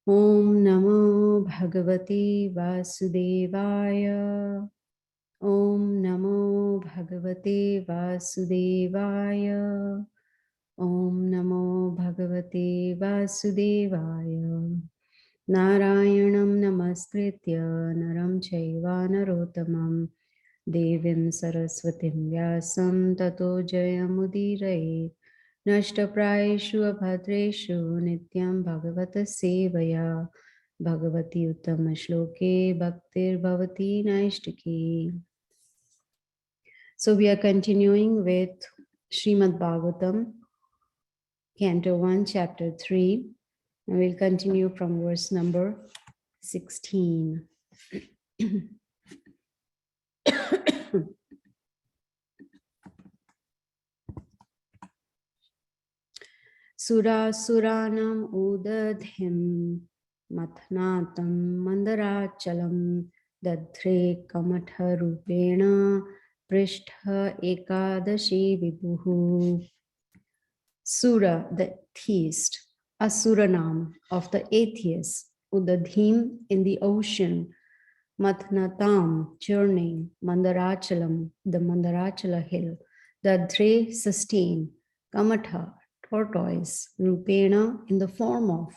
Om Namo Bhagavate Vasudevaya. Om Namo Bhagavate Vasudevaya. Om Namo Bhagavate Vasudevaya. Narayanam Namaskritya Naram Chaiva Narottamam Devim Saraswatim Vyasam Tato Jayamudiraya. Nashtaprayeshu abhadreshu nityam bhagavata sevaya bhagavati uttama shloke bhaktir bhavati naishtaki. So we are continuing with Srimad Bhagavatam, Canto 1, Chapter 3, and we'll continue from verse number 16. Sura Suranam Udadhim Mathnatam Mandarachalam Dadre Kamatha Rupena Prishtha Ekadashi Vibhuhu. Sura, the theist, Asuranam of the atheists, Udadhim in the ocean, Mathnatam, churning, Mandarachalam, the Mandarachala hill, Dadre, sustain, Kamatha, tortoise, Rupena, in the form of,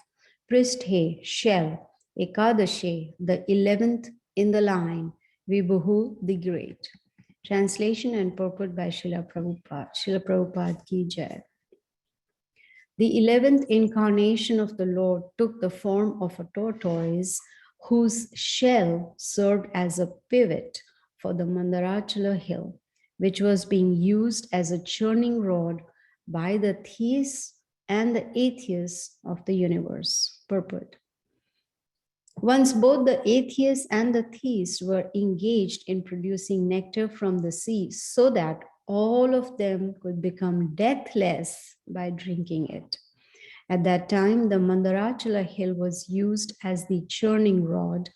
Pristhe, shell, Ekadashe, the 11th in the line, Vibhuhu, the great. Translation and purport by Srila Prabhupada. Srila Prabhupada ki jai. The 11th incarnation of the Lord took the form of a tortoise whose shell served as a pivot for the Mandarachala hill, which was being used as a churning rod by the theists and the atheists of the universe. Purport. Once both the atheists and the theists were engaged in producing nectar from the sea so that all of them could become deathless by drinking it. At that time, the Mandarachala hill was used as the churning rod,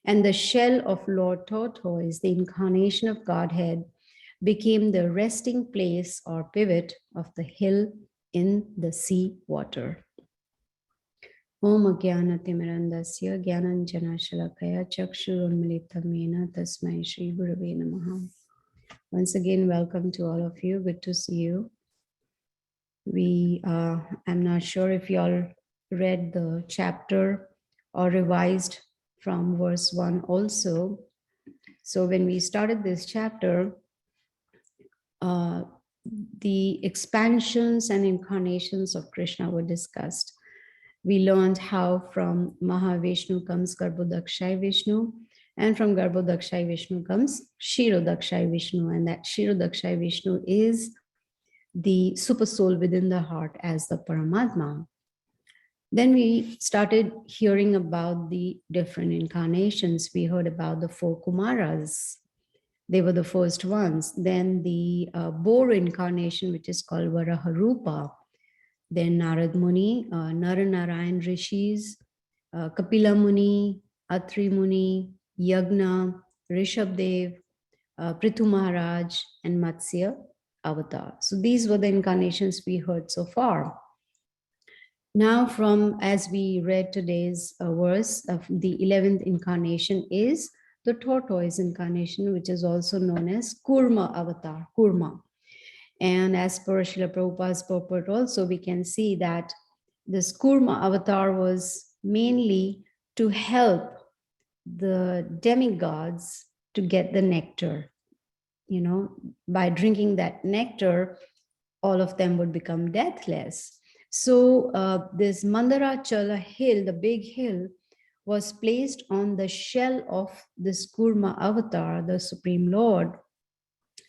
and the shell of Lord Tortoise, the incarnation of Godhead, became the resting place or pivot of the hill in the sea water. Om Jnanatimirandasya Jnananjana Shalakaya Chakshurunmilitam Yena Tasmai Shri Gurave Namaha. Once again, welcome to all of you. Good to see you. I'm not sure if you all read the chapter or revised from verse 1 also. So when we started this chapter, the expansions and incarnations of Krishna were discussed. We learned how from Mahavishnu comes Garbhodakshai Vishnu, and from Garbhodakshai Vishnu comes Kshirodakshai Vishnu, and that Kshirodakshai Vishnu is the super soul within the heart as the Paramatma. Then we started hearing about the different incarnations. We heard about the 4 Kumaras. They were the first ones. Then the boar incarnation, which is called Varaharupa. Then Narad Muni, Naranarayan Rishis, Kapila Muni, Atri Muni, Yagna, Rishabdev, Prithu Maharaj, and Matsya Avatar. So these were the incarnations we heard so far. Now as we read today's verse of the 11th incarnation is the tortoise incarnation, which is also known as Kurma Avatar, Kurma. And as per Srila Prabhupada's purport also, we can see that this Kurma avatar was mainly to help the demigods to get the nectar. You know, by drinking that nectar, all of them would become deathless. So this Mandarachala hill, the big hill, was placed on the shell of this Kurma avatar, the Supreme Lord.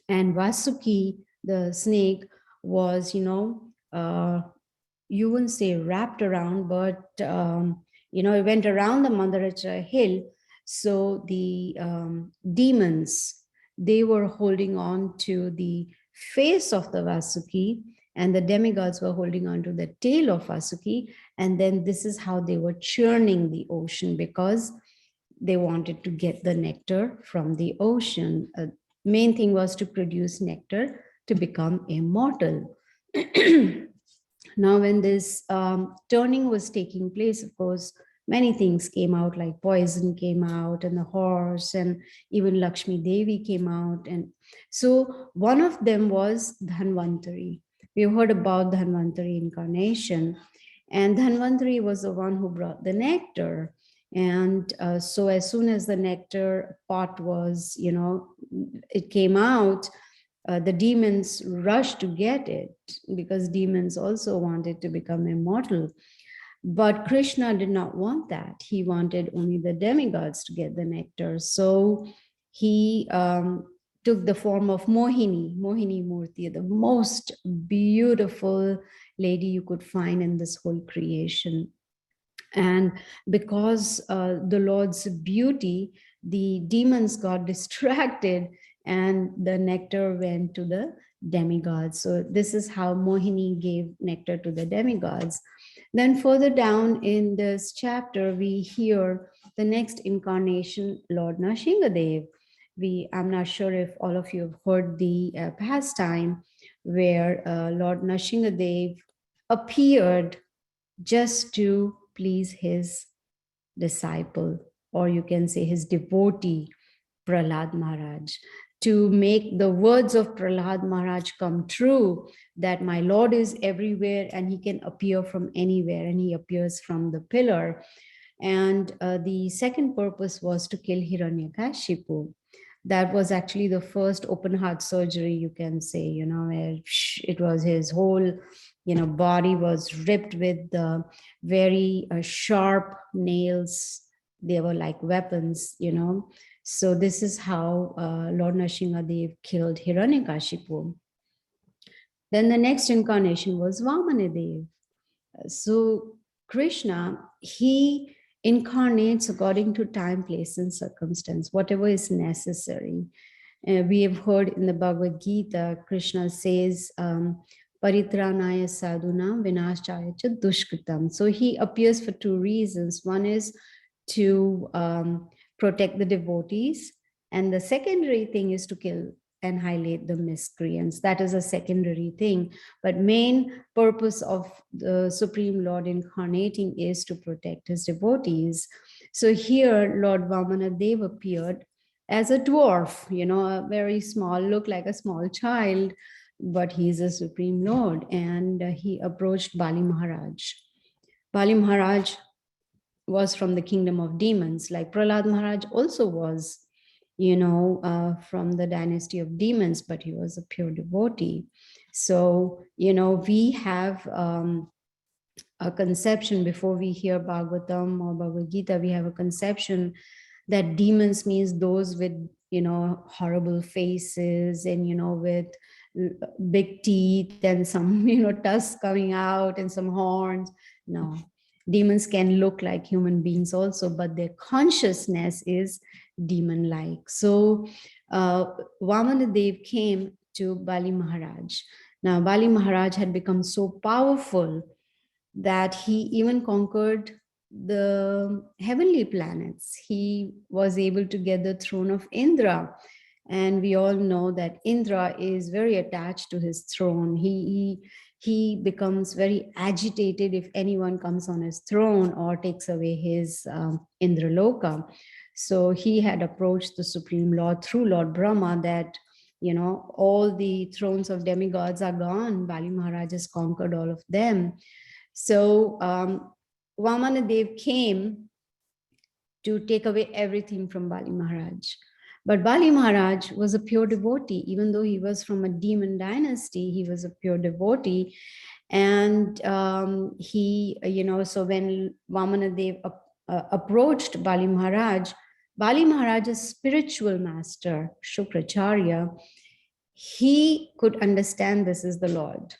And Vasuki, the snake, was, you wouldn't say wrapped around, but, it went around the Mandarachala hill. So the demons, they were holding on to the face of the Vasuki, and the demigods were holding on to the tail of Vasuki. And then this is how they were churning the ocean, because they wanted to get the nectar from the ocean. Main thing was to produce nectar to become immortal. Now, when this turning was taking place, of course, many things came out, like poison came out and the horse, and even Lakshmi Devi came out. And so one of them was Dhanvantari. We've heard about Dhanvantari incarnation, and Dhanvantari was the one who brought the nectar. And so as soon as the nectar pot was, it came out, the demons rushed to get it, because demons also wanted to become immortal. But Krishna did not want that. He wanted only the demigods to get the nectar. So he took the form of Mohini Murti, the most beautiful lady you could find in this whole creation. And because the Lord's beauty, the demons got distracted and the nectar went to the demigods. So this is how Mohini gave nectar to the demigods. Then further down in this chapter, we hear the next incarnation, Lord Nashingadev. I'm not sure if all of you have heard the pastime where Lord Nashingadev appeared just to please his disciple, or you can say his devotee, Prahlad Maharaj, to make the words of Prahlad Maharaj come true, that my Lord is everywhere and he can appear from anywhere, and he appears from the pillar. And the second purpose was to kill Hiranyakashipu. That was actually the first open heart surgery, you can say, where it was his whole, body was ripped with the very sharp nails. They were like weapons, So this is how Lord Nashingadev killed Hiranyakashipu. Then the next incarnation was Vamanadev. So Krishna, he incarnates according to time, place, and circumstance, whatever is necessary. We have heard in the Bhagavad Gita, Krishna says, Paritranaya sadhuna vinashaya cha dushkritam. So he appears for two reasons. One is to protect the devotees, and the secondary thing is to kill, annihilate the miscreants. That is a secondary thing. But main purpose of the Supreme Lord incarnating is to protect his devotees. So here, Lord Vamanadev appeared as a dwarf, a very small, look like a small child, but he's a Supreme Lord. And he approached Bali Maharaj. Bali Maharaj was from the kingdom of demons, like Prahlad Maharaj also was, from the dynasty of demons, but he was a pure devotee. So, we have a conception before we hear Bhagavatam or Bhagavad Gita, we have a conception that demons means those with, horrible faces and, with big teeth and some, tusks coming out and some horns. No, demons can look like human beings also, but their consciousness is demon-like. So Vamanadev came to Bali Maharaj. Now, Bali Maharaj had become so powerful that he even conquered the heavenly planets. He was able to get the throne of Indra. And we all know that Indra is very attached to his throne. He becomes very agitated if anyone comes on his throne or takes away his Indraloka. So he had approached the Supreme Lord through Lord Brahma that, all the thrones of demigods are gone. Bali Maharaj has conquered all of them. So Vamanadev came to take away everything from Bali Maharaj. But Bali Maharaj was a pure devotee. Even though he was from a demon dynasty, he was a pure devotee. And so when Vamanadev approached Bali Maharaj's spiritual master, Shukracharya, he could understand this is the Lord.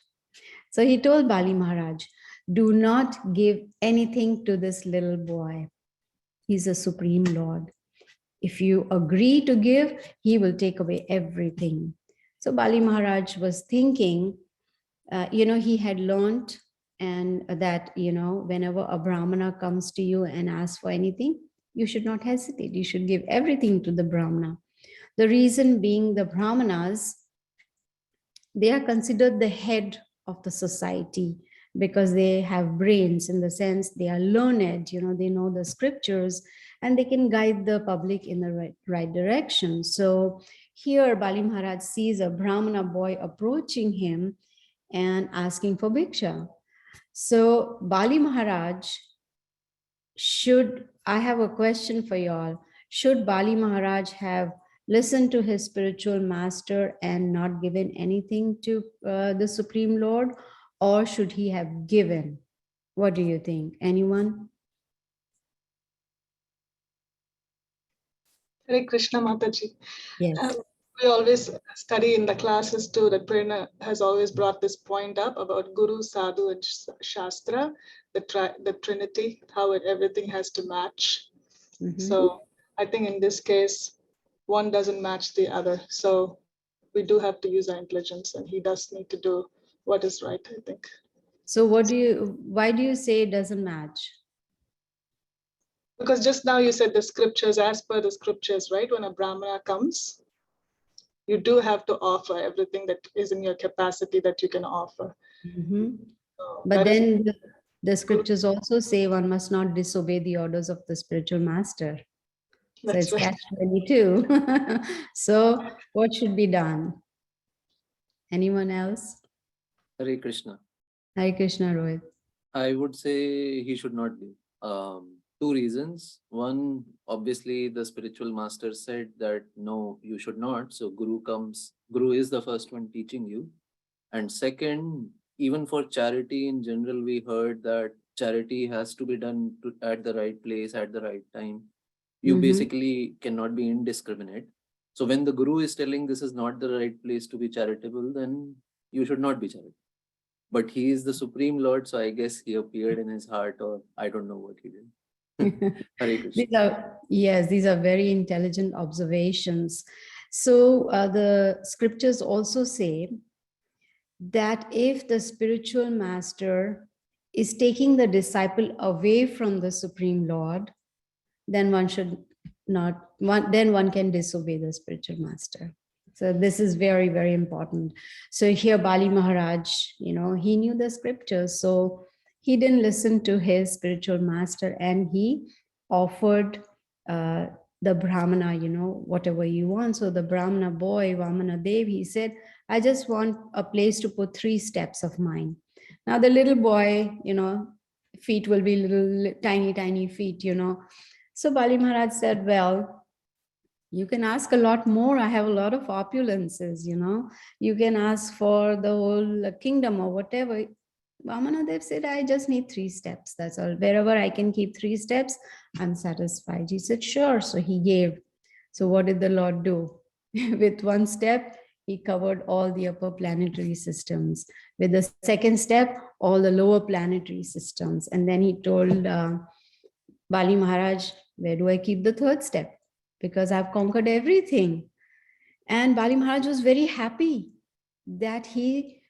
So he told Bali Maharaj, do not give anything to this little boy. He's a Supreme Lord. If you agree to give, he will take away everything. So Bali Maharaj was thinking, he had learned and that, whenever a Brahmana comes to you and asks for anything, you should not hesitate. You should give everything to the Brahmana. The reason being the Brahmanas, they are considered the head of the society. because they have brains, in the sense they are learned, they know the scriptures, and they can guide the public in the right direction. So here Bali Maharaj sees a Brahmana boy approaching him and asking for bhiksha. So Bali Maharaj I have a question for y'all. Should Bali Maharaj have listened to his spiritual master and not given anything to the Supreme Lord, or should he have given? What do you think? Anyone? Hare Krishna Mataji. Yes. We always study in the classes too that Prerna has always brought this point up about Guru, Sadhu, and Shastra, the Trinity, how everything has to match. So I think in this case, one doesn't match the other. So we do have to use our intelligence, and he does need to do what is right, I think. So why do you say it doesn't match? Because just now you said the scriptures, as per the scriptures, right? When a Brahmana comes, you do have to offer everything that is in your capacity that you can offer. So but then the scriptures also say one must not disobey the orders of the spiritual master. So it's right. catch-22. So what should be done? Anyone else? Hare Krishna. Hare Krishna, Rohit. I would say he should not be. Two reasons. One, obviously, the spiritual master said that no, you should not. So Guru is the first one teaching you. And second, even for charity in general, we heard that charity has to be done at the right place, at the right time. You basically cannot be indiscriminate. So when the Guru is telling this is not the right place to be charitable, then you should not be charitable. But he is the Supreme Lord, so I guess he appeared in his heart, or I don't know what he did. Hare Krishna. These are very intelligent observations. So the scriptures also say that if the spiritual master is taking the disciple away from the Supreme Lord, then one can disobey the spiritual master. So this is very, very important. So here Bali Maharaj, he knew the scriptures, so he didn't listen to his spiritual master, and he offered the Brahmana, whatever you want. So the Brahmana boy, Vyasadev, he said, I just want a place to put 3 steps of mine. Now the little boy, feet will be little tiny feet, So Bali Maharaj said, well, you can ask a lot more. I have a lot of opulences, You can ask for the whole kingdom or whatever. Vamanadev said, I just need 3 steps. That's all. Wherever I can keep 3 steps, I'm satisfied. He said, sure. So he gave. So what did the Lord do? With 1 step, he covered all the upper planetary systems. With the 2nd step, all the lower planetary systems. And then he told Bali Maharaj, where do I keep the 3rd step? Because I've conquered everything. And Bali Maharaj was very happy that he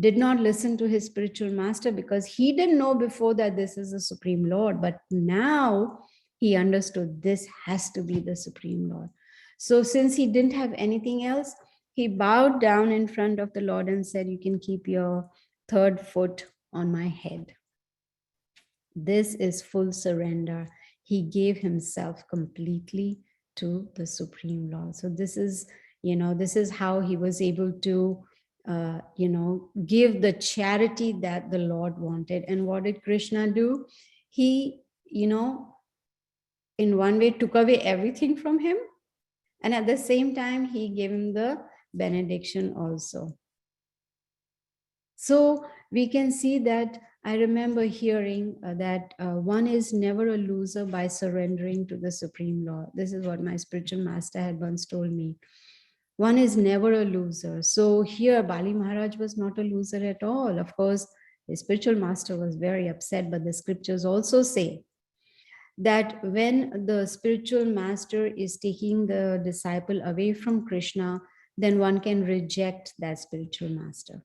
did not listen to his spiritual master, because he didn't know before that this is the Supreme Lord. But now he understood this has to be the Supreme Lord. So since he didn't have anything else, he bowed down in front of the Lord and said, you can keep your 3rd foot on my head. This is full surrender. He gave himself completely to the Supreme Lord. So this is how he was able to, give the charity that the Lord wanted. And what did Krishna do? He, in one way took away everything from him. And at the same time, he gave him the benediction also. So we can see that I remember hearing that one is never a loser by surrendering to the Supreme Lord. This is what my spiritual master had once told me. One is never a loser. So here Bali Maharaj was not a loser at all. Of course, the spiritual master was very upset, but the scriptures also say that when the spiritual master is taking the disciple away from Krishna, then one can reject that spiritual master.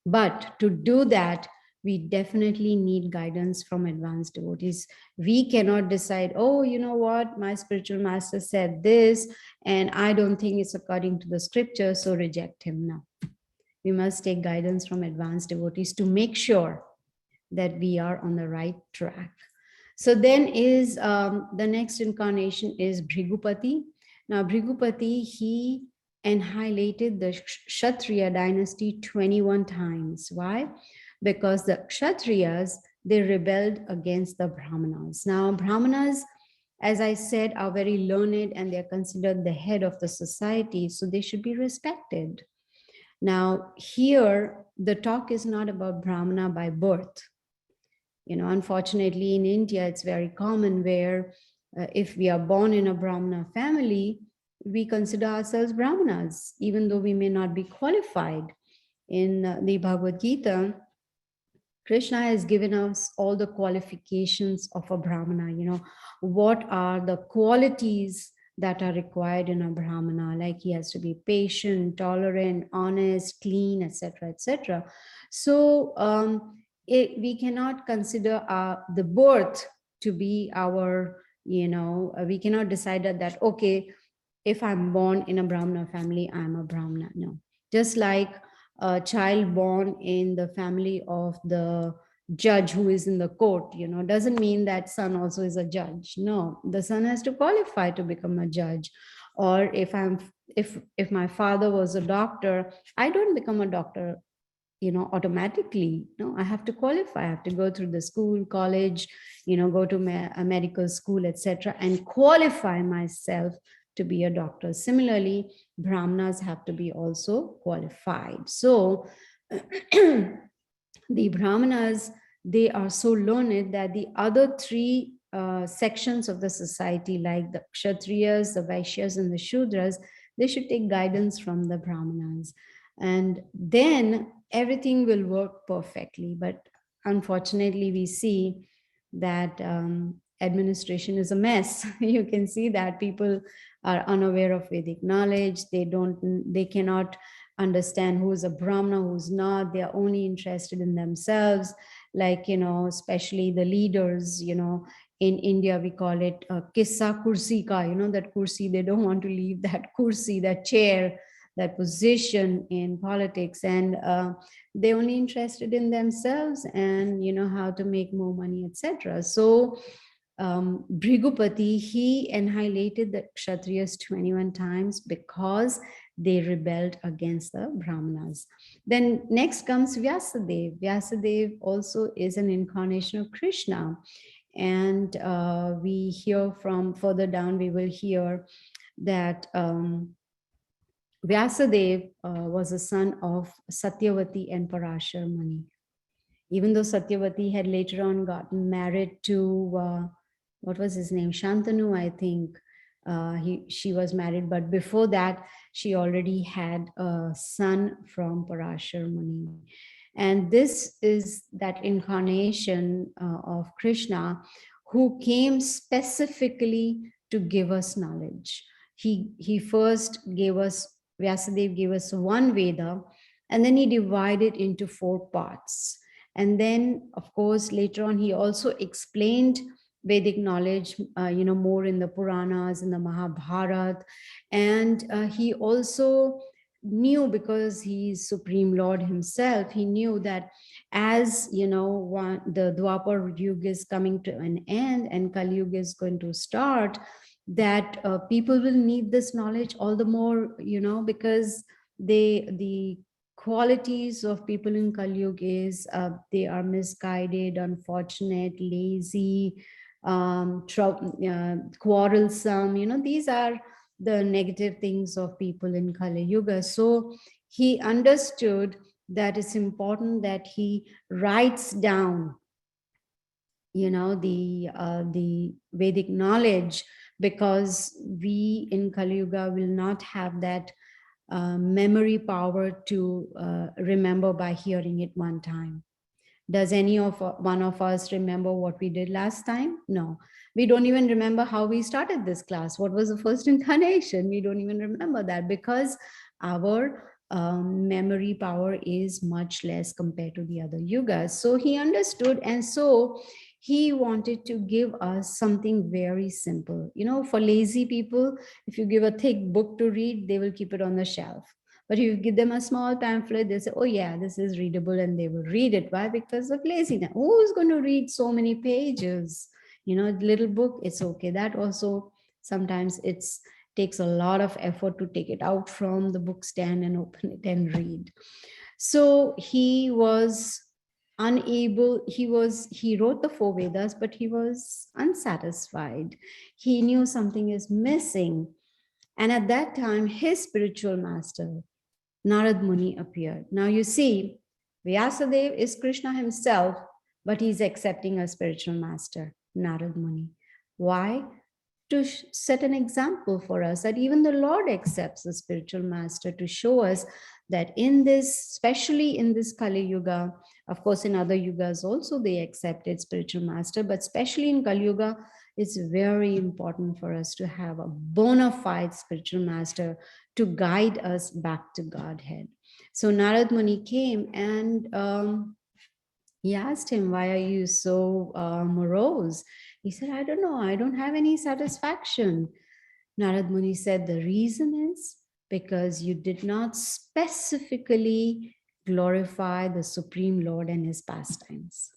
But to do that, we definitely need guidance from advanced devotees. We cannot decide, oh, you know what, my spiritual master said this, and I don't think it's according to the scripture, so reject him now. We must take guidance from advanced devotees to make sure that we are on the right track. So then is the next incarnation is Bhrigupati. Now Bhrigupati, he annihilated the Kshatriya dynasty 21 times. Why? Because the Kshatriyas, they rebelled against the Brahmanas. Now Brahmanas, as I said, are very learned and they're considered the head of the society, so they should be respected. Now here, the talk is not about Brahmana by birth. Unfortunately in India, it's very common where if we are born in a Brahmana family, we consider ourselves Brahmanas, even though we may not be qualified. In the Bhagavad Gita, Krishna has given us all the qualifications of a Brahmana. What are the qualities that are required in a Brahmana? Like he has to be patient, tolerant, honest, clean, etc., etc. So we cannot consider the birth to be our, we cannot decide that, okay, if I'm born in a Brahmana family, I'm a Brahmana. No. Just like a child born in the family of the judge who is in the court, doesn't mean that son also is a judge. No, the son has to qualify to become a judge. Or if my father was a doctor, I don't become a doctor automatically. No, I have to qualify. I have to go through the school, college, go to a medical school, etc., and qualify myself to be a doctor. Similarly, Brahmanas have to be also qualified. So the Brahmanas, they are so learned that the other three sections of the society, like the Kshatriyas, the Vaishyas, and the Shudras, they should take guidance from the Brahmanas. And then everything will work perfectly. But unfortunately, we see that administration is a mess. You can see that people are unaware of Vedic knowledge. They cannot understand who's a Brahmana, who's not. They are only interested in themselves. Like, especially the leaders, in India, we call it kissa kursi ka, that kursi, they don't want to leave that kursi, that chair, that position in politics, and they're only interested in themselves and how to make more money, etc. So Bhrigupati, he annihilated the Kshatriyas 21 times because they rebelled against the Brahmanas. Then next comes Vyasadev. Vyasadev also is an incarnation of Krishna. And we hear from further down, we will hear that Vyasadev was a son of Satyavati and Parashar Muni. Even though Satyavati had later on gotten married to, what was his name? Shantanu, I think. She was married, but before that, she already had a son from Parashar Muni. And this is that incarnation of Krishna who came specifically to give us knowledge. He first gave us, Vyasadev gave us one Veda, and then he divided into 4 parts. And then, of course, later on, he also explained Vedic knowledge, more in the Puranas, in the Mahabharata. And he also knew, because he's Supreme Lord himself, he knew that as, the Dwapar Yuga is coming to an end and Kali Yuga is going to start, that people will need this knowledge all the more, because the qualities of people in Kali Yuga is they are misguided, unfortunate, lazy, quarrelsome. These are the negative things of people in Kali Yuga. So he understood that it's important that he writes down, the Vedic knowledge, because we in Kali Yuga will not have that memory power to remember by hearing it one time. Does one of us remember what we did last time? No. We don't even remember how we started this class. What was the first incarnation? We don't even remember that, because our memory power is much less compared to the other yugas. So he understood, and so he wanted to give us something very simple. For lazy people, if you give a thick book to read, they will keep it on the shelf. But if you give them a small pamphlet, they say, oh yeah, this is readable, and they will read it. Why? Because of laziness. Who is going to read so many pages? Little book, it's okay. That also sometimes it's takes a lot of effort to take it out from the book stand and open it and read. So he was unable, he wrote the four Vedas, but he was unsatisfied. He knew something is missing. And at that time, his spiritual master, Narad Muni, appeared. Now you see, Vyasadev is Krishna himself, but he's accepting a spiritual master, Narad Muni. Why? To set an example for us that even the Lord accepts a spiritual master, to show us that in this, especially in this Kali Yuga, of course in other yugas also they accepted spiritual master, but especially in Kali Yuga, it's very important for us to have a bona fide spiritual master to guide us back to Godhead. So Narad Muni came and he asked him, why are you so morose? He said, I don't know, I don't have any satisfaction. Narad Muni said, the reason is because you did not specifically glorify the Supreme Lord and his pastimes.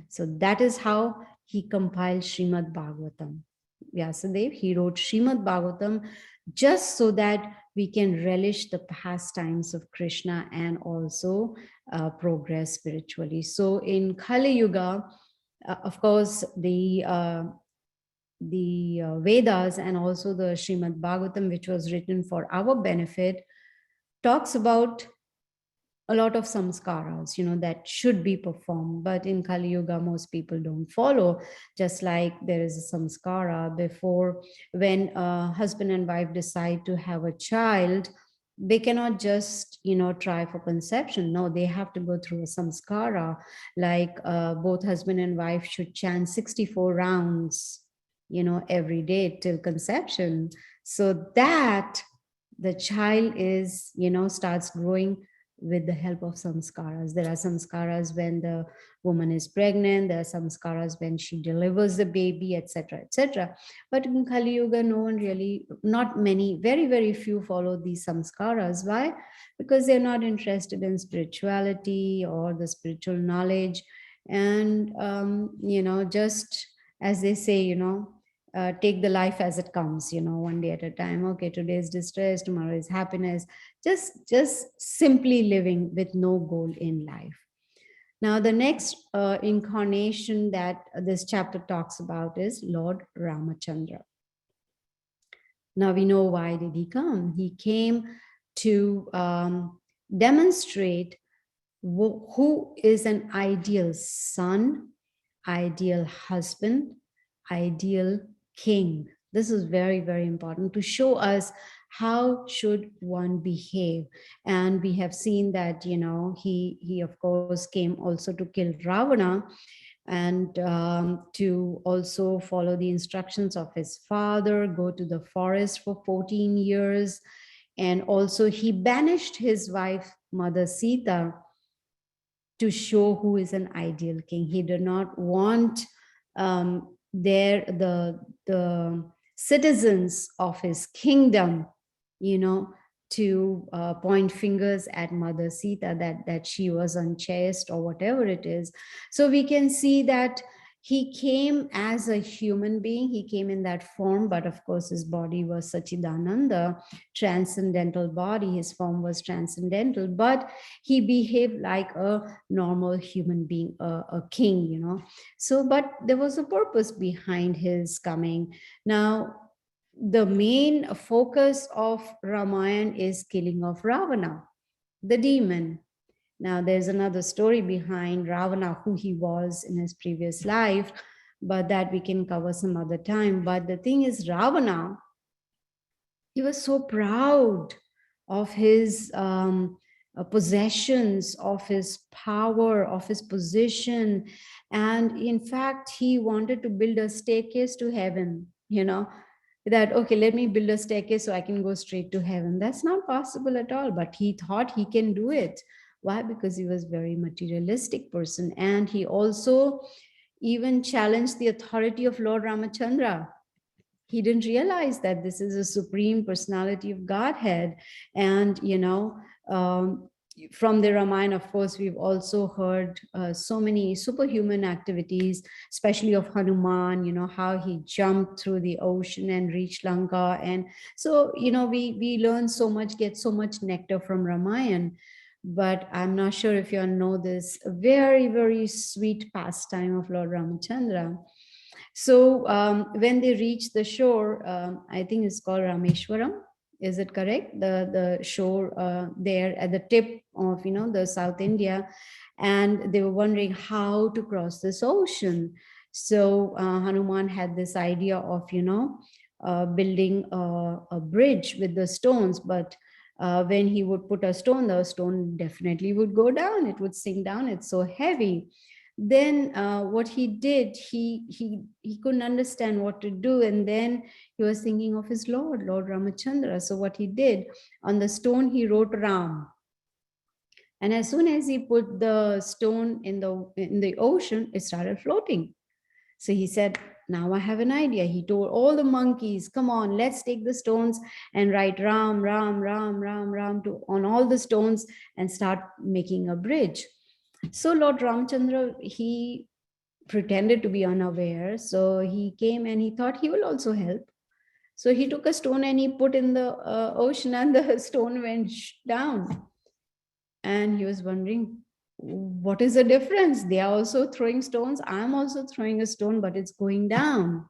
So that is how he compiled Srimad Bhagavatam. Vyasadev, he wrote Srimad Bhagavatam just so that we can relish the pastimes of Krishna and also progress spiritually. So in Kali Yuga, of course, the Vedas and also the Srimad Bhagavatam, which was written for our benefit, talks about a lot of samskaras, that should be performed. But in Kali Yuga, most people don't follow. Just like there is a samskara before, when a husband and wife decide to have a child, they cannot just, try for conception. No, they have to go through a samskara. Like both husband and wife should chant 64 rounds, every day till conception, so that the child is, starts growing with the help of samskaras. There are samskaras when the woman is pregnant, there are samskaras when she delivers the baby, etc., etc. But in Kali Yuga, no one really, not many, very, very few follow these samskaras. Why? Because they're not interested in spirituality or the spiritual knowledge. And, just as they say, take the life as it comes, one day at a time. Okay, today is distress, tomorrow is happiness. Just simply living with no goal in life. Now, the next incarnation that this chapter talks about is Lord Ramachandra. Now we know why did he come. He came to demonstrate who is an ideal son, ideal husband, ideal king. This is very, very important to show us how should one behave. And we have seen that, he of course came also to kill Ravana, and to also follow the instructions of his father, go to the forest for 14 years. And also he banished his wife, Mother Sita, to show who is an ideal king. He did not want the citizens of his kingdom, to point fingers at Mother Sita that she was unchaste or whatever it is. So we can see that he came as a human being. He came in that form, but of course his body was Sachidananda, transcendental body. His form was transcendental, but he behaved like a normal human being, a king, So, but there was a purpose behind his coming. Now, the main focus of Ramayana is killing of Ravana, the demon. Now, there's another story behind Ravana, who he was in his previous life, but that we can cover some other time. But the thing is, Ravana, he was so proud of his possessions, of his power, of his position. And in fact, he wanted to build a staircase to heaven, that, okay, let me build a staircase so I can go straight to heaven. That's not possible at all, but he thought he can do it. Why? Because he was very materialistic person. And he also even challenged the authority of Lord Ramachandra. He didn't realize that this is a supreme personality of Godhead. And, From the Ramayana, of course, we've also heard so many superhuman activities, especially of Hanuman, how he jumped through the ocean and reached Lanka. And so, we learn so much, get so much nectar from Ramayana. But I'm not sure if you all know this very, very sweet pastime of Lord Ramachandra. So when they reach the shore, I think it's called Rameshwaram. Is it correct? The shore there at the tip of the South India, and they were wondering how to cross this ocean. So Hanuman had this idea of building a bridge with the stones, but when he would put a stone, the stone definitely would go down. It would sink down. It's so heavy. Then what he did, he couldn't understand what to do, and then he was thinking of his Lord Ramachandra. So what he did, on the stone he wrote Ram, and as soon as he put the stone in the ocean, it started floating. So he said, now I have an idea. He told all the monkeys, come on, let's take the stones and write Ram, Ram, Ram, Ram, Ram on all the stones and start making a bridge. So Lord Ramachandra, he pretended to be unaware. So he came and he thought he will also help. So he took a stone and he put in the ocean, and the stone went down. And he was wondering, what is the difference? They are also throwing stones. I'm also throwing a stone, but it's going down.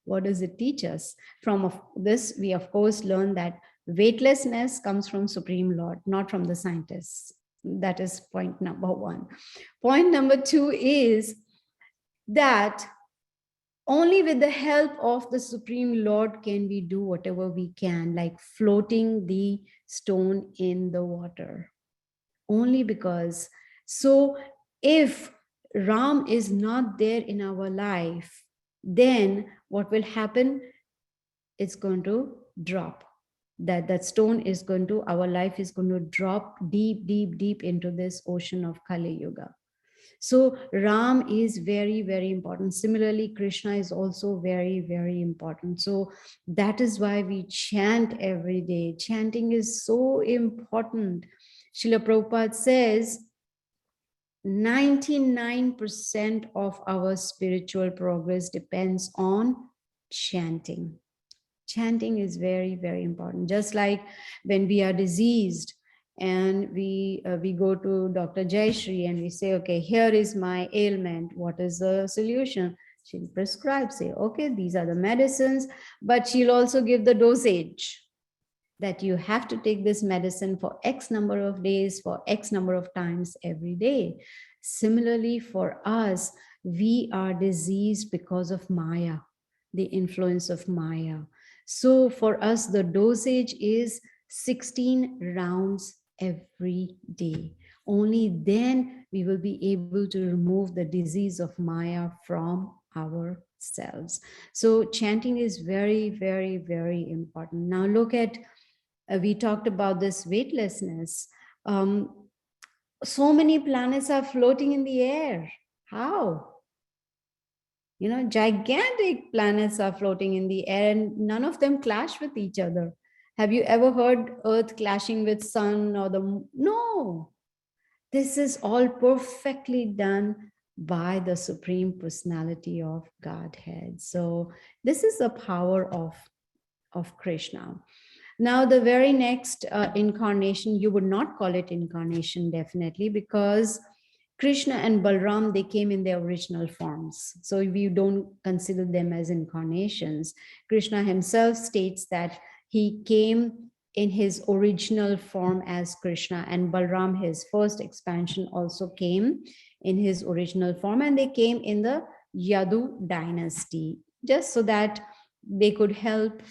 What does it teach us? From this, we of course learn that weightlessness comes from Supreme Lord, not from the scientists. That is point number one. Point number two is that only with the help of the Supreme Lord can we do whatever we can, like floating the stone in the water. Only because, so if Ram is not there in our life, then what will happen? It's going to drop. That stone is going to, our life is going to drop deep, deep, deep into this ocean of Kali Yuga. So Ram is very, very important. Similarly, Krishna is also very, very important. So that is why we chant every day. Chanting is so important. Srila Prabhupada says 99% of our spiritual progress depends on chanting. Chanting is very, very important. Just like when we are diseased and we go to Dr. Jayashree and we say, okay, here is my ailment. What is the solution? She'll prescribe, say, okay, these are the medicines, but she'll also give the dosage that you have to take this medicine for X number of days, for X number of times every day. Similarly, for us, we are diseased because of Maya, the influence of Maya. So for us, the dosage is 16 rounds every day. Only then we will be able to remove the disease of Maya from ourselves. So chanting is very, very, very important. Now look at, we talked about this weightlessness. So many planets are floating in the air. How? Gigantic planets are floating in the air and none of them clash with each other. Have you ever heard Earth clashing with Sun or the moon? No. This is all perfectly done by the Supreme Personality of Godhead. So this is the power of Krishna. Now, the very next incarnation, you would not call it incarnation, definitely, because Krishna and Balram, they came in their original forms. So we don't consider them as incarnations. Krishna himself states that he came in his original form as Krishna, and Balram, his first expansion, also came in his original form, and they came in the Yadu dynasty, just so that they could help,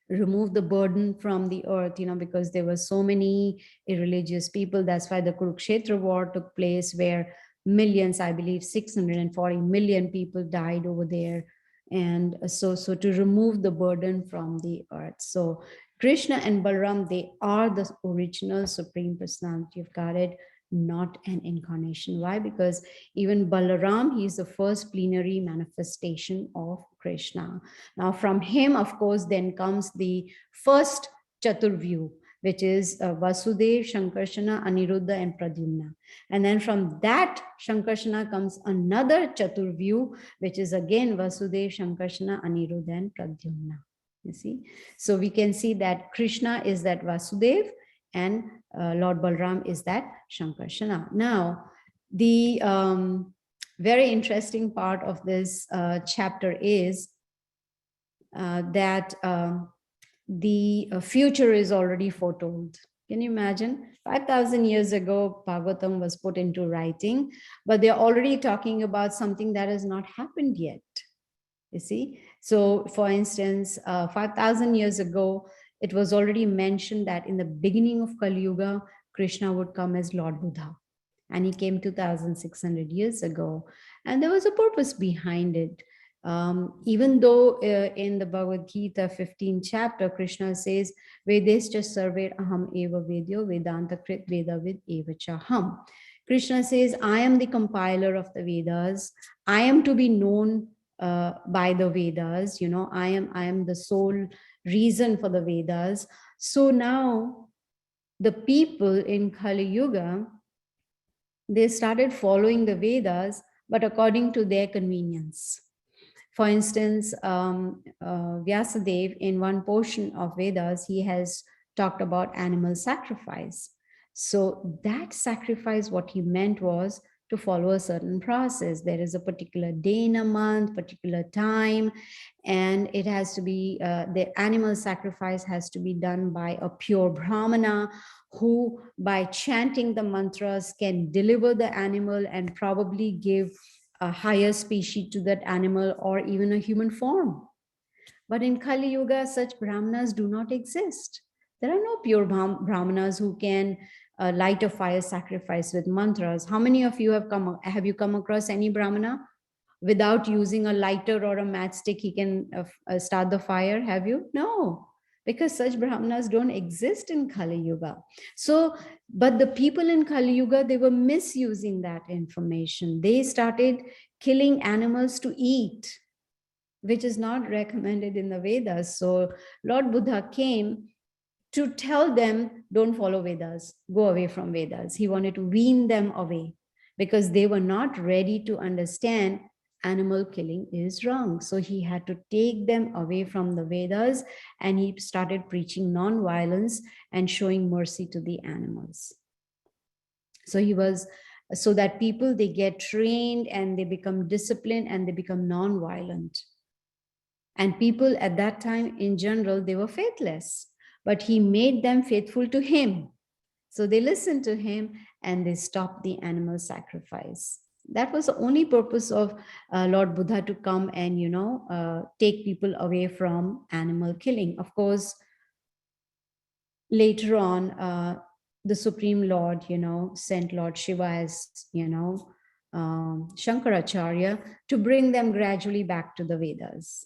remove the burden from the earth, because there were so many irreligious people. That's why the Kurukshetra war took place, where millions, I believe 640 million people died over there. And so to remove the burden from the earth. So Krishna and Balram, they are the original Supreme Personality of Godhead, not an incarnation. Why? Because even Balaram, he is the first plenary manifestation of Krishna. Now from him, of course, then comes the first Chaturvyu. which is Vasudev, Shankarshana, Aniruddha, and Pradyumna. And then from that Shankarshana comes another Chaturvyu, which is again Vasudev, Shankarshana, Aniruddha, and Pradyumna. You see? So we can see that Krishna is that Vasudev and Lord Balram is that Shankarshana. Now, the very interesting part of this chapter is that the future is already foretold. Can you imagine? 5,000 years ago, Bhagavatam was put into writing, but they're already talking about something that has not happened yet. You see? So, for instance, 5,000 years ago, it was already mentioned that in the beginning of Kali Yuga, Krishna would come as Lord Buddha. And he came 2,600 years ago. And there was a purpose behind it. Even though in the Bhagavad Gita 15th chapter, Krishna says, Vedescha sarver aham eva vedyo vedanta krit vedavid eva chaham. Krishna says, I am the compiler of the Vedas. I am to be known by the Vedas. You know, I am the sole reason for the Vedas. So now the people in Kali Yuga, they started following the Vedas, but according to their convenience. For instance, Vyasadev, in one portion of Vedas, he has talked about animal sacrifice. So that sacrifice, what he meant was to follow a certain process. There is a particular day in a month, particular time, and it has to be, the animal sacrifice has to be done by a pure Brahmana who, by chanting the mantras, can deliver the animal and probably give a higher species to that animal or even a human form. But in Kali Yuga, such Brahmanas do not exist. There are no pure Brahmanas who can light a fire sacrifice with mantras. How many of you have come across any Brahmana without using a lighter or a matchstick? He can start the fire. Have you? No, because such Brahmanas don't exist in Kali Yuga. So, but the people in Kali Yuga, they were misusing that information. They started killing animals to eat, which is not recommended in the Vedas. So Lord Buddha came to tell them, don't follow Vedas, go away from Vedas. He wanted to wean them away because they were not ready to understand animal killing is wrong. So he had to take them away from the Vedas, and he started preaching non-violence and showing mercy to the animals. So he was, so that people, they get trained and they become disciplined and they become non-violent. And people at that time in general, they were faithless, but he made them faithful to him. So they listened to him and they stopped the animal sacrifice. That was the only purpose of Lord Buddha, to come and, you know, take people away from animal killing. Of course, later on, the Supreme Lord, you know, sent Lord Shiva as, you know, Shankaracharya to bring them gradually back to the Vedas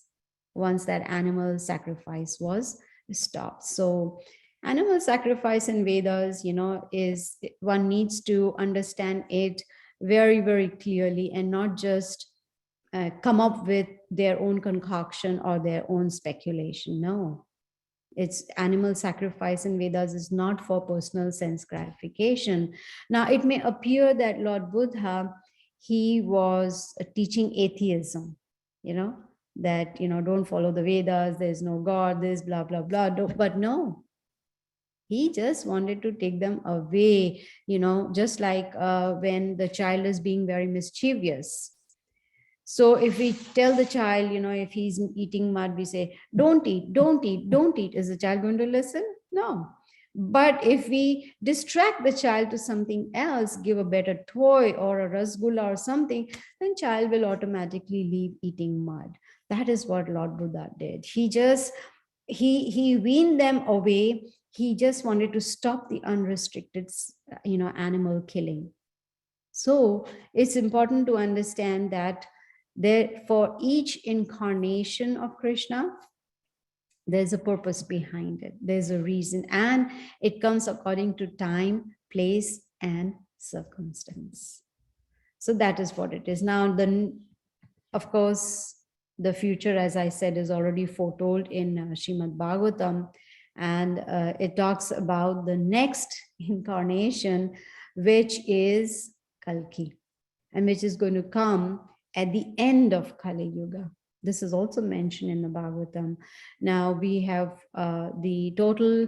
once that animal sacrifice was stopped. So animal sacrifice in Vedas, you know, is, one needs to understand it very, very clearly and not just come up with their own concoction or their own speculation. No, it's animal sacrifice in Vedas is not for personal sense gratification. Now, it may appear that Lord Buddha, he was teaching atheism, you know, that, you know, don't follow the Vedas, there's no God, there's blah, blah, blah. But no, he just wanted to take them away, you know, just like when the child is being very mischievous. So if we tell the child, you know, if he's eating mud, we say, don't eat, don't eat, don't eat. Is the child going to listen? No. But if we distract the child to something else, give a better toy or a rasgulla or something, then child will automatically leave eating mud. That is what Lord Buddha did. He just, he weaned them away. He just wanted to stop the unrestricted, you know, animal killing. So it's important to understand that there, for each incarnation of Krishna, there's a purpose behind it. There's a reason, and it comes according to time, place, and circumstance. So that is what it is. Now, of course, the future, as I said, is already foretold in Srimad Bhagavatam. And it talks about the next incarnation, which is Kalki, and which is going to come at the end of Kali Yuga. This is also mentioned in the Bhagavatam. Now we have the total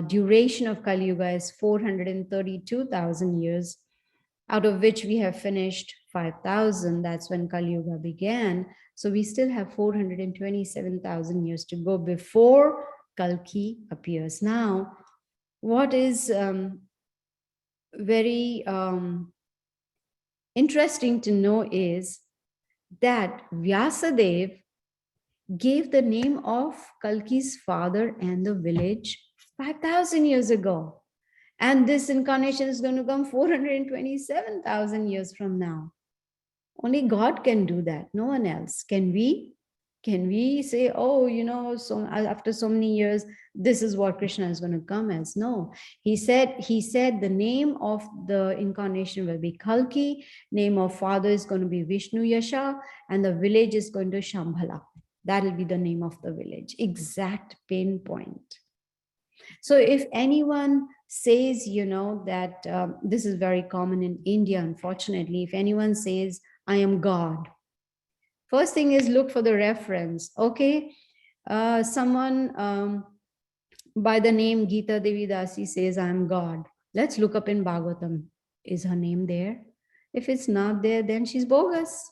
duration of Kali Yuga is 432,000 years, out of which we have finished 5,000. That's when Kali Yuga began. So we still have 427,000 years to go before Kalki appears. Now, what is very interesting to know is that Vyasadev gave the name of Kalki's father and the village 5,000 years ago. And this incarnation is going to come 427,000 years from now. Only God can do that, no one else. Can we? Can we say, oh, you know, so after so many years, this is what Krishna is going to come as? No. He said the name of the incarnation will be Kalki, name of father is going to be Vishnu Yasha, and the village is going to Shambhala. That will be the name of the village. Exact pinpoint. So if anyone says, you know, that this is very common in India, unfortunately, if anyone says, I am God, first thing is look for the reference. Okay, someone by the name Gita Devi Dasi says, I am God. Let's look up in Bhagavatam. Is her name there? If it's not there, then she's bogus.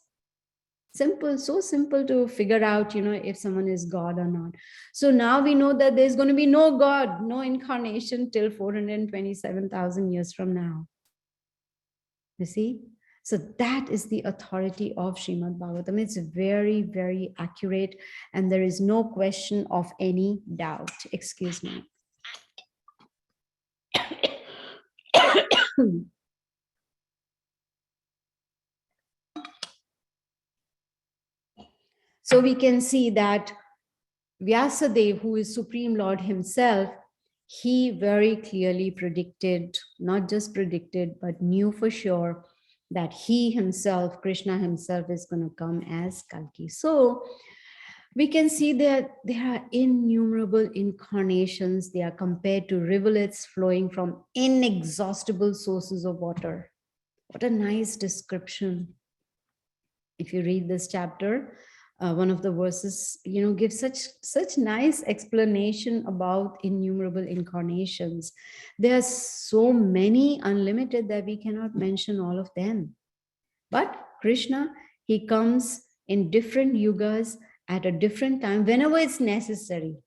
Simple, so simple to figure out, you know, if someone is God or not. So now we know that there's going to be no God, no incarnation till 427,000 years from now. You see? So that is the authority of Srimad Bhagavatam. It's very, very accurate, and there is no question of any doubt. Excuse me. So we can see that Vyasadev, who is Supreme Lord himself, he very clearly predicted, not just predicted, but knew for sure that he himself, Krishna himself, is going to come as Kalki. So we can see that there are innumerable incarnations. They are compared to rivulets flowing from inexhaustible sources of water. What a nice description. If you read this chapter, one of the verses, you know, gives such nice explanation about innumerable incarnations. There are so many, unlimited, that we cannot mention all of them. But Krishna, he comes in different yugas at a different time, whenever it's necessary.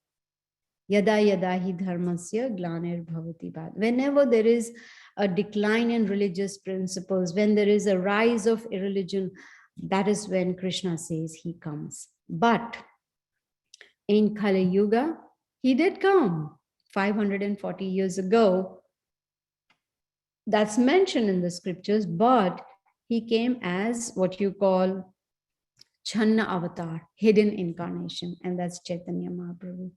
Yada yada hi dharmasya glanir bhavati bhat. Whenever there is a decline in religious principles, when there is a rise of irreligion, that is when Krishna says he comes. But in Kali Yuga, he did come 540 years ago. That's mentioned in the scriptures, but he came as what you call Channa avatar, hidden incarnation, and that's Chaitanya Mahaprabhu.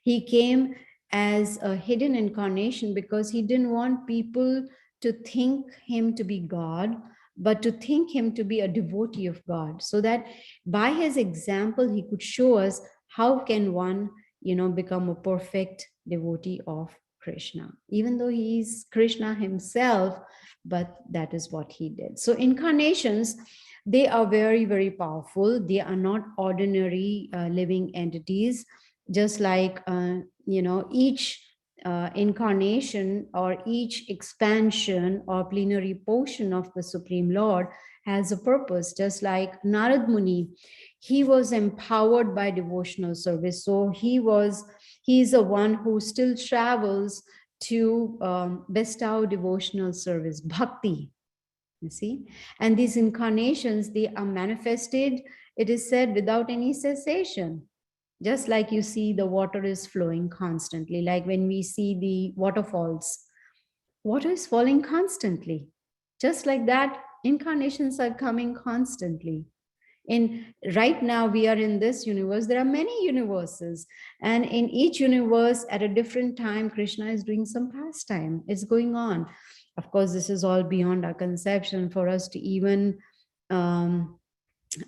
He came as a hidden incarnation because he didn't want people to think him to be God, but to think him to be a devotee of God, so that by his example, he could show us how can one, you know, become a perfect devotee of Krishna, even though he is Krishna himself, but that is what he did. So incarnations, they are very, very powerful. They are not ordinary living entities, just like, you know, each incarnation or each expansion or plenary portion of the Supreme Lord has a purpose. Just like Narad Muni, he was empowered by devotional service. So he's the one who still travels to bestow devotional service, bhakti, you see. And these incarnations, they are manifested, it is said, without any cessation. Just like you see the water is flowing constantly, like when we see the waterfalls, water is falling constantly. Just like that, incarnations are coming constantly. Right now we are in this universe, there are many universes, and in each universe at a different time, Krishna is doing some pastime. It's going on. Of course, this is all beyond our conception for us to even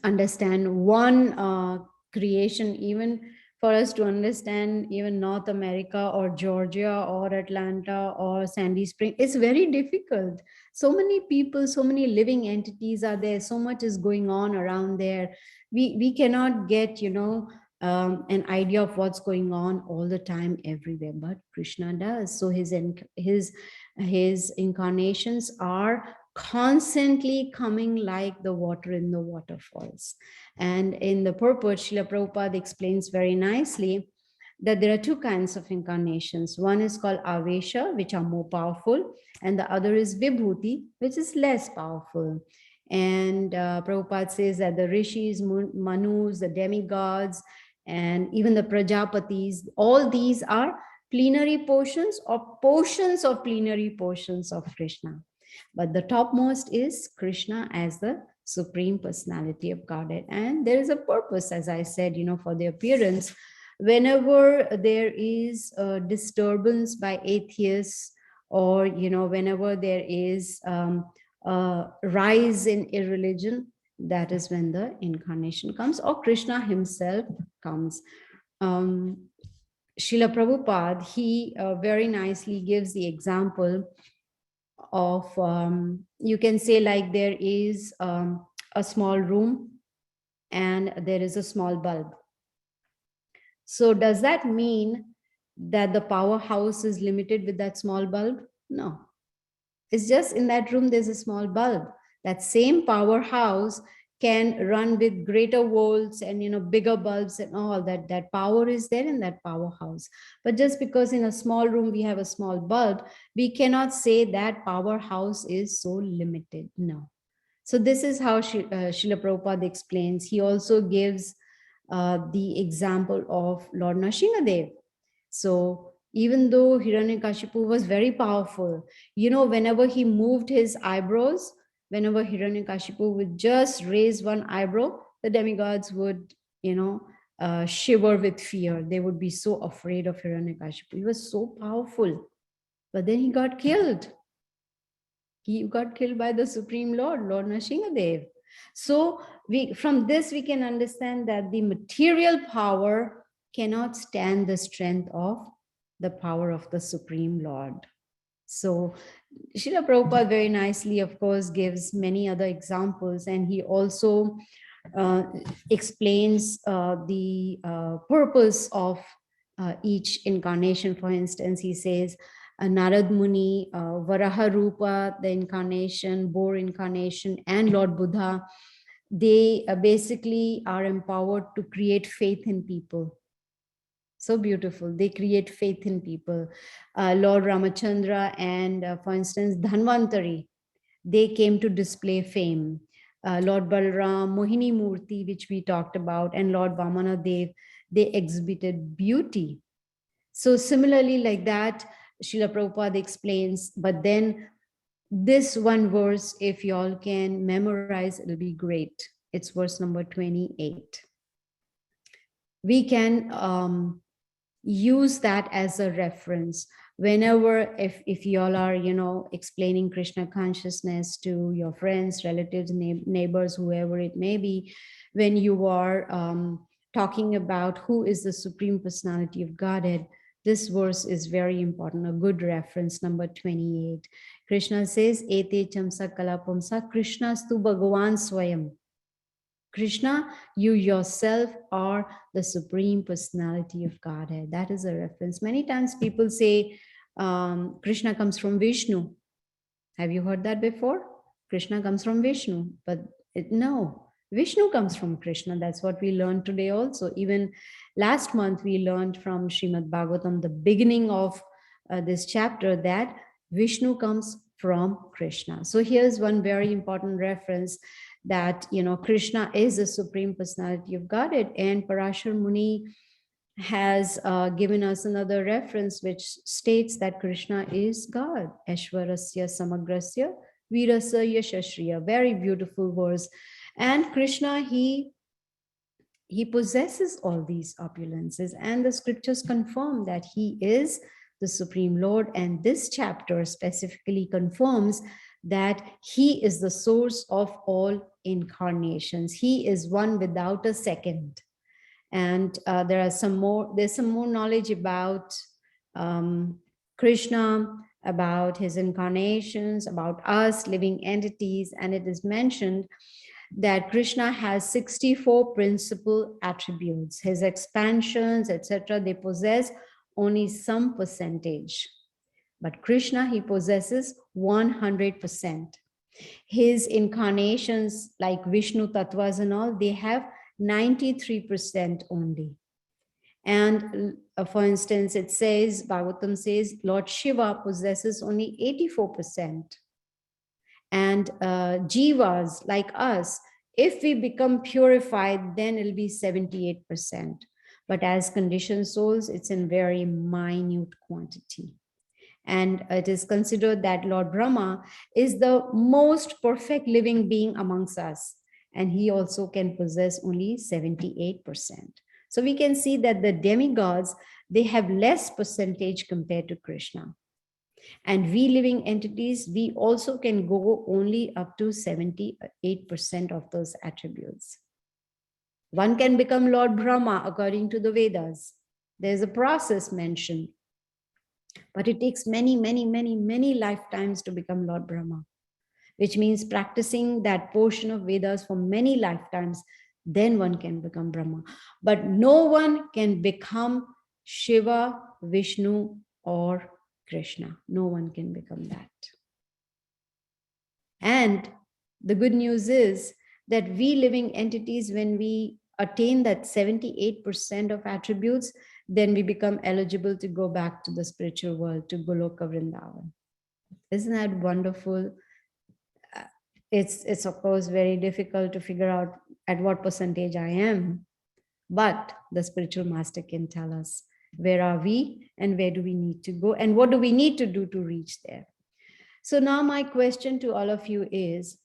understand one creation. Even for us to understand even North America or Georgia or Atlanta or Sandy Spring. It's very difficult. So many people, so many living entities are there. So much is going on around there. We cannot get, an idea of what's going on all the time everywhere, but Krishna does. So his incarnations are constantly coming like the water in the waterfalls. And in the purport, Srila Prabhupada explains very nicely that there are two kinds of incarnations. One is called Avesha, which are more powerful, and the other is Vibhuti, which is less powerful. And Prabhupada says that the rishis, manus, the demigods, and even the Prajapatis, all these are plenary portions or portions of plenary portions of Krishna. But the topmost is Krishna as the Supreme Personality of Godhead. And there is a purpose, as I said, for the appearance. Whenever there is a disturbance by atheists, or, whenever there is a rise in irreligion, that is when the incarnation comes, or Krishna himself comes. Srila Prabhupada, he very nicely gives the example of, you can say, like there is a small room and there is a small bulb. So does that mean that the powerhouse is limited with that small bulb? No. It's just in that room there's a small bulb. That same powerhouse can run with greater volts and bigger bulbs and all that. That power is there in that powerhouse. But just because in a small room we have a small bulb, we cannot say that powerhouse is so limited. No. So this is how Srila Prabhupada explains. He also gives the example of Lord Nashingadev. So even though Hiranyakashipu was very powerful, whenever he moved his eyebrows, whenever Hiranyakashipu would just raise one eyebrow, the demigods would, shiver with fear. They would be so afraid of Hiranyakashipu. He was so powerful. But then he got killed. He got killed by the Supreme Lord, Lord Nashingadev. So from this we can understand that the material power cannot stand the strength of the power of the Supreme Lord. So Srila Prabhupada very nicely, of course, gives many other examples, and he also explains the purpose of each incarnation. For instance, he says, Narad Muni, Varaha Rupa, the incarnation, Boar incarnation, and Lord Buddha, they basically are empowered to create faith in people. So beautiful. They create faith in people. Lord Ramachandra and, for instance, Dhanvantari, they came to display fame. Lord Balram, Mohini Murti, which we talked about, and Lord Vamana Dev, they exhibited beauty. So similarly, like that, Srila Prabhupada explains, but then this one verse, if y'all can memorize, it'll be great. It's verse number 28. We can use that as a reference whenever, if y'all are, explaining Krishna consciousness to your friends, relatives, neighbors, whoever it may be, when you are talking about who is the Supreme Personality of Godhead, this verse is very important, a good reference, number 28. Krishna says, Ete chamsa kalapamsa Krishnastu Bhagavan Swayam. Krishna, you yourself are the Supreme Personality of Godhead. That is a reference. Many times people say Krishna comes from Vishnu. Have you heard that before? Krishna comes from Vishnu, but no, Vishnu comes from Krishna. That's what we learned today also. Even last month, we learned from Srimad Bhagavatam, the beginning of this chapter, that Vishnu comes from Krishna. So here's one very important reference that, Krishna is the Supreme Personality of Godhead. And Parashar Muni has given us another reference which states that Krishna is God. Ashwarasya Samagrasya Virasa Yashashriya. Very beautiful verse. And Krishna, he possesses all these opulences, and the scriptures confirm that he is the Supreme Lord. And this chapter specifically confirms that he is the source of all incarnations. He is one without a second. And there's some more knowledge about Krishna, about his incarnations, about us living entities. And it is mentioned that Krishna has 64 principal attributes. His expansions, etc., they possess only some percentage. But Krishna, he possesses 100%. His incarnations, like Vishnu Tattvas and all, they have 93% only. And for instance, it says, Bhagavatam says, Lord Shiva possesses only 84%. And jivas like us, if we become purified, then it'll be 78%. But as conditioned souls, it's in very minute quantity. And it is considered that Lord Brahma is the most perfect living being amongst us. And he also can possess only 78%. So we can see that the demigods, they have less percentage compared to Krishna. And we living entities, we also can go only up to 78% of those attributes. One can become Lord Brahma according to the Vedas. There's a process mentioned. But it takes many, many, many, many lifetimes to become Lord Brahma, which means practicing that portion of Vedas for many lifetimes, then one can become Brahma. But no one can become Shiva, Vishnu, or Krishna. No one can become that. And the good news is that we living entities, when we attain that 78% of attributes, then we become eligible to go back to the spiritual world, to Goloka Vrindavan. Isn't that wonderful? It's of course very difficult to figure out at what percentage I am, but the spiritual master can tell us where are we and where do we need to go and what do we need to do to reach there. So now my question to all of you is,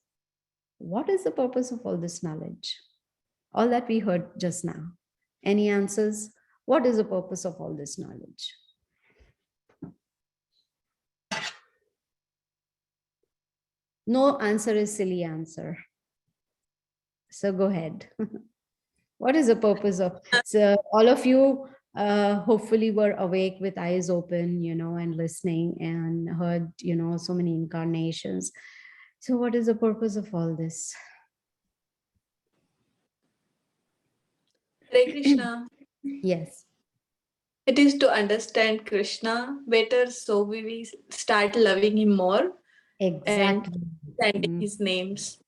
what is the purpose of all this knowledge? All that we heard just now. Any answers? What is the purpose of all this knowledge? No answer is silly answer. So go ahead. What is the purpose of? So all of you hopefully were awake with eyes open, and listening and heard, so many incarnations. So what is the purpose of all this? Hare Krishna. Yes. It is to understand Krishna better, so we will start loving him more. Exactly. And understanding his names.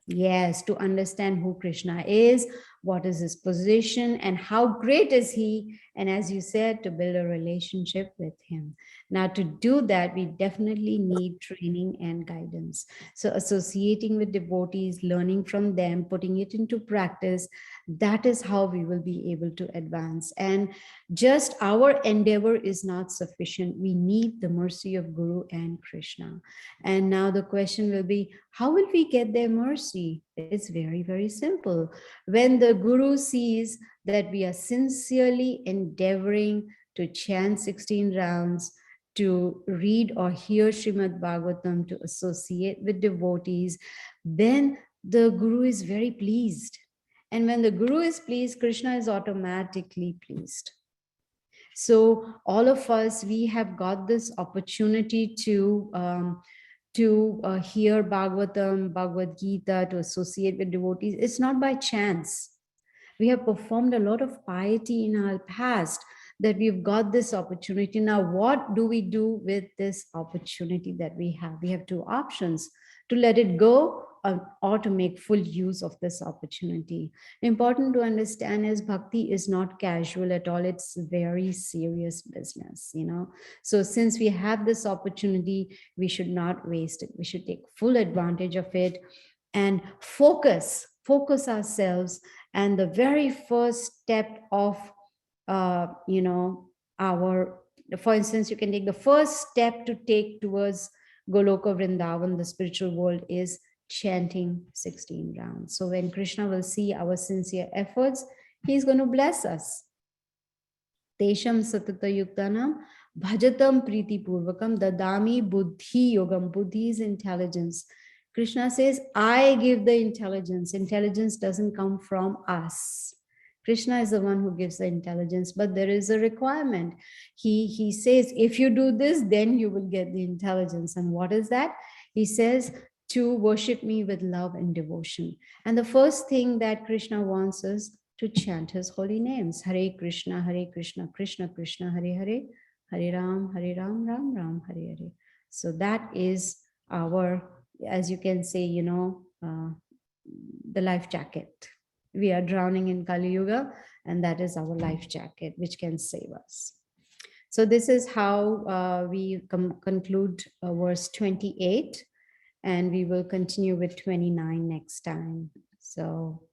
Yes, to understand who Krishna is, what is his position, and how great is he, and as you said, to build a relationship with him. Now, to do that, we definitely need training and guidance. So associating with devotees, learning from them, putting it into practice, that is how we will be able to advance. And just our endeavor is not sufficient. We need the mercy of Guru and Krishna. And now the question will be, how will we get their mercy? It's very, very simple. When the Guru sees that we are sincerely endeavoring to chant 16 rounds, to read or hear Srimad Bhagavatam, to associate with devotees, then the Guru is very pleased. And when the Guru is pleased, Krishna is automatically pleased. So all of us, we have got this opportunity to hear Bhagavatam, Bhagavad Gita, to associate with devotees. It's not by chance. We have performed a lot of piety in our past that we've got this opportunity. Now, what do we do with this opportunity that we have? We have two options: to let it go or to make full use of this opportunity. Important to understand is bhakti is not casual at all. It's very serious business, So since we have this opportunity, we should not waste it. We should take full advantage of it and focus ourselves. And the very first step of, for instance, you can take the first step to take towards Goloka Vrindavan, the spiritual world, is chanting 16 rounds. So when Krishna will see our sincere efforts, he's going to bless us. Tesham satata yuktanam bhajatam priti purvakam dadami buddhi yogam. Buddhi is intelligence. Krishna says, I give the intelligence. Intelligence doesn't come from us. Krishna is the one who gives the intelligence, but there is a requirement. He says, if you do this, then you will get the intelligence. And what is that? He says to worship me with love and devotion. And the first thing that Krishna wants is to chant his holy names. Hare Krishna, Krishna Krishna, Hare Hare, Hare Ram, Ram Ram, Hare Hare. So that is our, as you can say, the life jacket. We are drowning in Kali Yuga, and that is our life jacket, which can save us. So this is how we conclude verse 28, and we will continue with 29 next time. So